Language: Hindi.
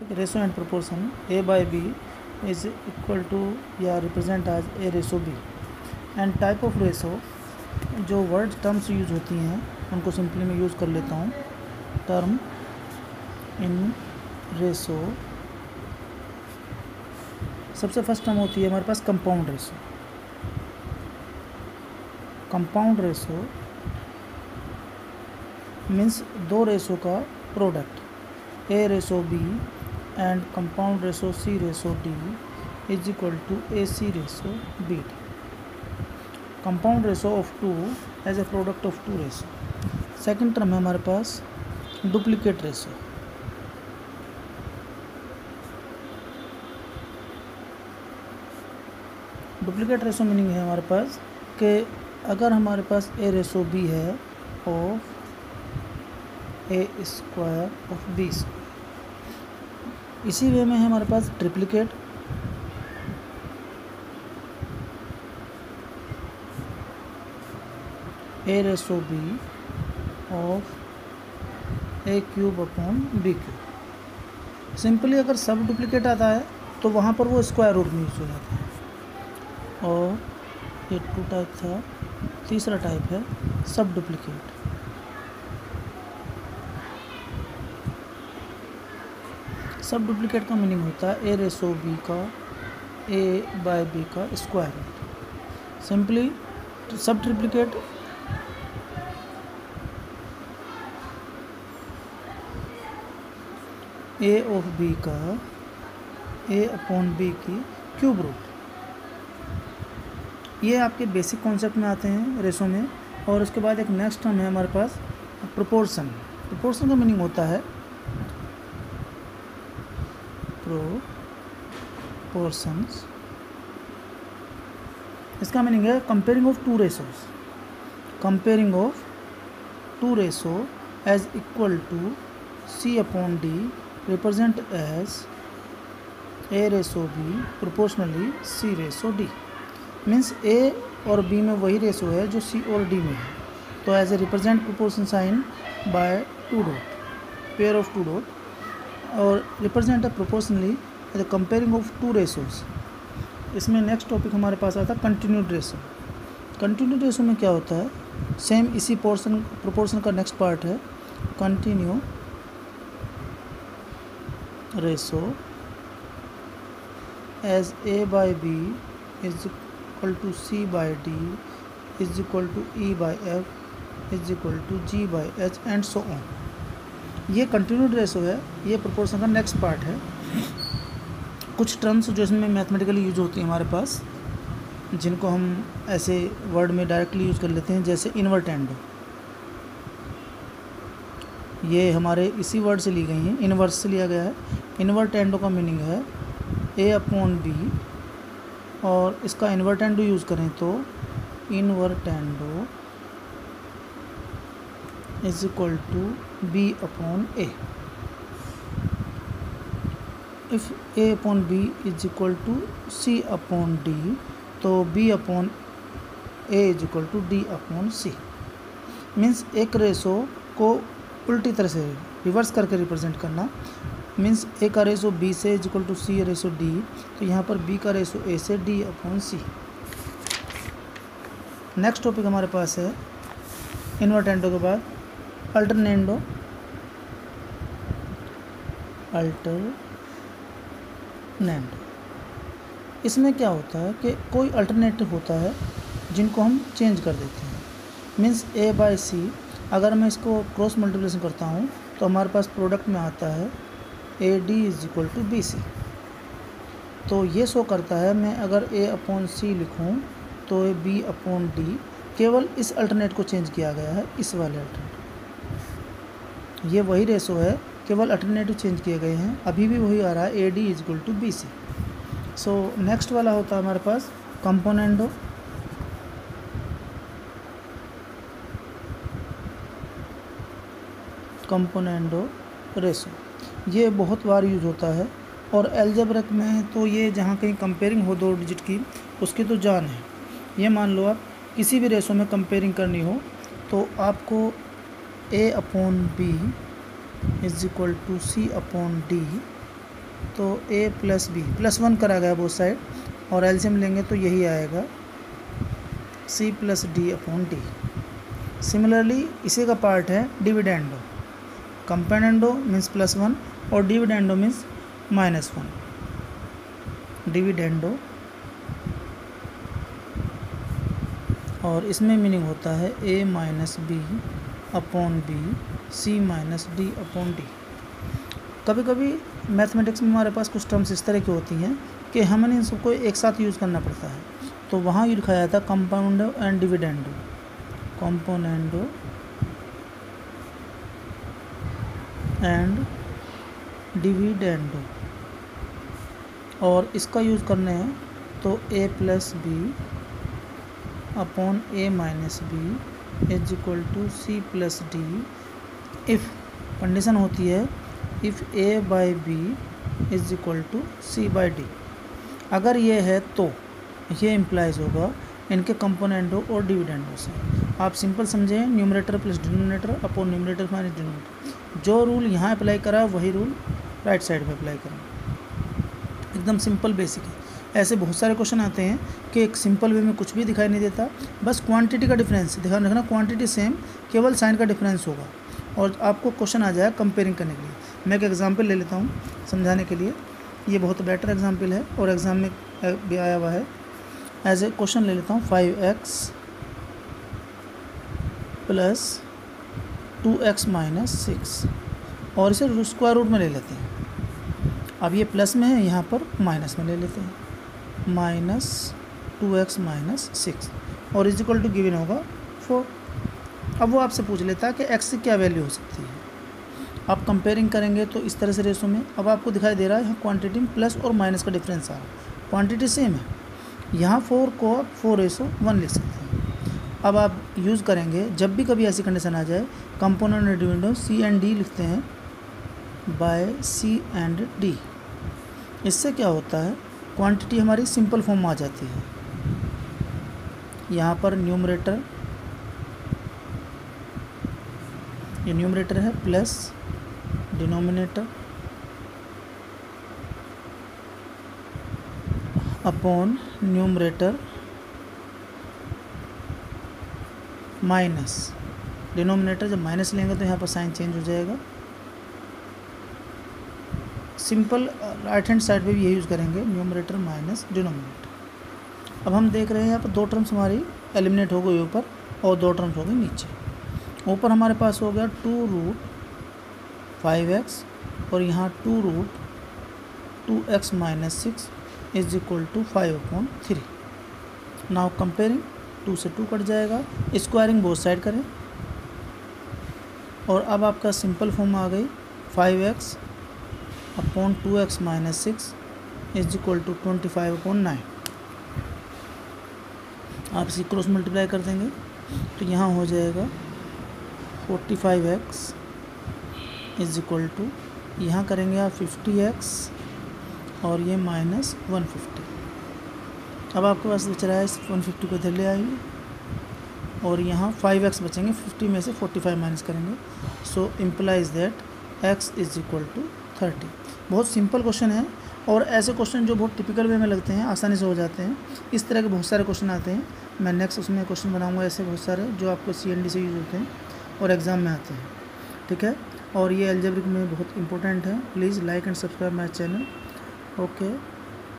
Ratio and proportion A by B is equal to या represent as A ratio B and type of ratio जो वर्ड टर्म्स यूज होती हैं उनको सिंपली मैं यूज़ कर लेता हूँ। टर्म इन रेशो, सबसे फर्स्ट टर्म होती है हमारे पास compound ratio. Compound ratio means दो रेशो का product A ratio B and compound ratio C ratio D is equal to AC ratio BD. Compound ratio of 2 as a product of 2 ratio. Second term है हमारे पास duplicate ratio. Duplicate ratio meaning है हमारे पास कि अगर हमारे पास A रेशो B है of A square of B square, इसी वे में है हमारे पास triplicate. A ratio B of A cube upon B cube. Simply अगर सब डुप्लीकेट आता है तो वहाँ पर वो स्क्वायर रूट में यूज हो जाता है। और ये 2 टाइप था, तीसरा टाइप है सब डुप्लीकेट। सब डुप्लीकेट का मीनिंग होता है A रेशो B का A बाय B का स्क्वायर रूट। सिंपली सब ट्रिप्लीकेट A ऑफ B का A अपॉन B की क्यूब रूट। ये आपके बेसिक कॉन्सेप्ट में आते हैं रेशो में। और उसके बाद एक नेक्स्ट टर्म है हमारे पास प्रोपोर्शन। प्रोपोर्शन का मीनिंग होता है प्रोपोर्शंस। इसका मीनिंग है comparing of two ratios. Comparing of two ratio as equal to C upon D represent as A ratio B proportionally C ratio D। Means A और B में वही रेशो है जो C और D में है। तो as A represent proportion sign by 2 dot, pair of 2 dot, और रिप्रेजेंट है proportionally as comparing of two ratios. इसमें नेक्स्ट टॉपिक हमारे पास आता है कंटिन्यूड रेशो। कंटिन्यूड रेशो में क्या होता है, सेम इसी प्रोपोर्शन का नेक्स्ट पार्ट है continue ratio as A by B is equal to C by D is equal to E by F is equal to G by H and so on. ये कंटिन्यूड रेशो है, ये प्रोपोर्शन का नेक्स्ट पार्ट है। कुछ टर्म्स जो इसमें मैथमेटिकली यूज होती हैं हमारे पास, जिनको हम ऐसे वर्ड में डायरेक्टली यूज़ कर लेते हैं, जैसे इन्वर्टेंडो। ये हमारे इसी वर्ड से ली गई हैं, इनवर्स से लिया गया है। इन्वर्टेंडो का मीनिंग है A अपॉन B, और इसका इन्वर्टेंडो यूज़ करें तो invertendo is equal to B upon A। If A upon B is equal to C upon D, तो B upon A is equal to D upon C। Means एक रेशो को उल्टी तरह से रिवर्स करके रिप्रेजेंट करना। मीन्स A का रेशो B से is equal to C ratio D, तो यहाँ पर B का रेशो A से D upon C। Next topic हमारे पास है इन्वर्टेंडो के बाद अल्टरनेंडो। अल्टरनेंडो इसमें क्या होता है कि कोई अल्टरनेटिव होता है जिनको हम चेंज कर देते हैं। मीन्स A बाय C, अगर मैं इसको क्रॉस मल्टीप्लिकेशन करता हूँ तो हमारे पास प्रोडक्ट में आता है AD is equal to BC। तो ये शो करता है मैं अगर A अपॉन C लिखूँ तो B अपॉन D, केवल इस अल्टरनेट को चेंज किया गया है, इस वाले अल्टरनेट। ये वही रेशो है, केवल अल्टरनेटिव चेंज किए गए हैं, अभी भी वही आ रहा है AD is equal to BC। So next वाला होता है हमारे पास कंपोनेंडो। कंपोनेंडो रेशो ये बहुत बार यूज होता है, और एल्जेब्रिक में तो ये जहाँ कहीं कंपेयरिंग हो 2 डिजिट की, उसकी तो जान है। ये मान लो आप किसी भी रेशो में कंपेयरिंग करनी हो तो आपको A upon B is equal to C upon D तो a प्लस बी +1 करा गया बोथ साइड, और एलसीएम लेंगे तो यही आएगा c plus D upon D. Similarly इसी का पार्ट है डिविडेंडो। कंपेनेंडो मीन्स +1 और डिविडेंडो मीन्स -1। डिविडेंडो, और इसमें मीनिंग होता है a minus B upon B C minus D upon D. कभी कभी मैथमेटिक्स में हमारे पास कुछ टर्म्स इस तरह की होती हैं कि हमें इन सबको एक साथ यूज़ करना पड़ता है, तो वहाँ ये लिखा जाता है componendo and dividendo, componendo and dividendo. और इसका यूज़ करने हैं तो a plus B upon a minus B is equal to C plus D. If condition होती है if a by B is equal to C by D. अगर ये है तो ये इम्प्लाइज होगा इनके कंपोनेंटो और डिविडेंडो से। आप सिंपल समझें, numerator plus denominator upon numerator minus denominator. जो रूल यहाँ अप्लाई करा वही रूल राइट साइड में अप्लाई करें। एकदम सिंपल बेसिक है। ऐसे बहुत सारे क्वेश्चन आते हैं कि एक सिंपल वे में कुछ भी दिखाई नहीं देता, बस क्वांटिटी का डिफरेंस ध्यान रखना, क्वांटिटी सेम, केवल साइन का डिफरेंस होगा और आपको क्वेश्चन आ जाएगा कंपेयरिंग करने के लिए। मैं एक एग्जांपल ले लेता हूँ समझाने के लिए, ये बहुत बेटर एग्जांपल है और एग्ज़ाम में भी आया हुआ है। एज ए क्वेश्चन ले लेता हूँ 5x प्लस 2x माइनस 6 और इसे स्क्वायर रूट में ले लेते हैं। अब ये प्लस में है, यहाँ पर माइनस में ले लेते हैं, माइनस 2x माइनस 6 और इज इक्वल टू गिवन होगा 4। अब वो आपसे पूछ लेता है कि x की क्या वैल्यू हो सकती है। आप कंपेयरिंग करेंगे तो इस तरह से रेशो में अब आपको दिखाई दे रहा है यहाँ क्वांटिटी में प्लस और माइनस का डिफरेंस आ रहा है, क्वांटिटी सेम है। यहाँ 4 को आप 4:1 लिख सकते हैं। अब आप यूज़ करेंगे जब भी कभी ऐसी कंडीशन आ जाए, component and dividend C and D लिखते हैं बाय सी एंड डी। इससे क्या होता है, क्वांटिटी हमारी सिंपल फॉर्म में आ जाती है। यहाँ पर न्यूमरेटर, ये न्यूमरेटर है plus denominator upon numerator minus denominator. जब माइनस लेंगे तो यहाँ पर साइन चेंज हो जाएगा। सिंपल राइट हैंड साइड पे भी यही यूज़ करेंगे, न्यूमरेटर माइनस डिनोमिनेटर। अब हम देख रहे हैं यहाँ पर 2 टर्म्स हमारी एलिमिनेट हो गई ऊपर और 2 टर्म्स हो गई नीचे। ऊपर हमारे पास हो गया 2√5x और यहाँ 2√2x minus 6 is equal to 5/3। Now comparing, 2 से 2 कट जाएगा, स्क्वायरिंग बोथ साइड करें और अब आपका सिंपल फॉर्म आ गई 5x upon 2x minus 6 is equal to 25/9। आप इसी क्रॉस मल्टीप्लाई कर देंगे तो यहाँ हो जाएगा 45x इज इक्वल टू, यहाँ करेंगे आप 50x और ये माइनस 150। अब आपके पास बच रहा है, इस 150 को इधर ले आइए और यहाँ 5x बचेंगे, 50 में से 45 माइनस करेंगे, so implies that x is equal to 30। बहुत सिंपल क्वेश्चन है और ऐसे क्वेश्चन जो बहुत टिपिकल वे में लगते हैं, आसानी से हो जाते हैं। इस तरह के बहुत सारे क्वेश्चन आते हैं। मैं नेक्स्ट उसमें क्वेश्चन बनाऊंगा ऐसे बहुत सारे जो आपको CND से यूज होते हैं और एग्ज़ाम में आते हैं, ठीक है। और ये अलजेब्रिक में बहुत इंपॉर्टेंट है। Please like and subscribe my channel. Okay.